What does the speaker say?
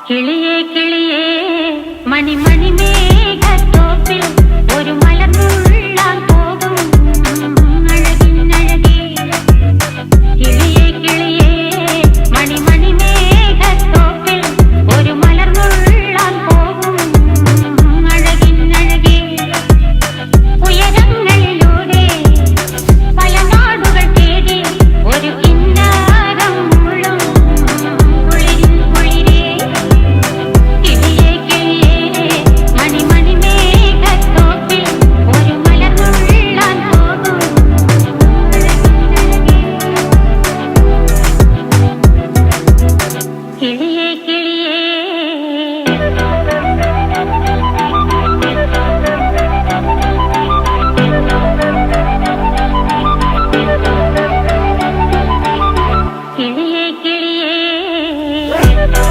കിളിയേ കിളിയേ മണിമണി മേഘത്തോപ്പിൽ ഒരു മലർന്നുള്ളാൻ പോകും അഴകിനഴകേ. കിളിയേ കിളിയേ മണിമണി മേഘത്തോപ്പിൽ ഒരു മലർന്നുള്ളാൻ പോകും അഴകിനഴകേ. ഉയരങ്ങളിലൂടെ പല നാടുകൾ തേടി ഒരു കിന്നാരം മുള്ളും കുളിരിൻ കുളിരേ. കിളിയേ കിളിയേ മണിമണി മേഘത്തോപ്പിൽ ഒരു മലർന്നുള്ളാൻ പോകും അഴകിനഴകേ. കിളിയേ കിളിയേ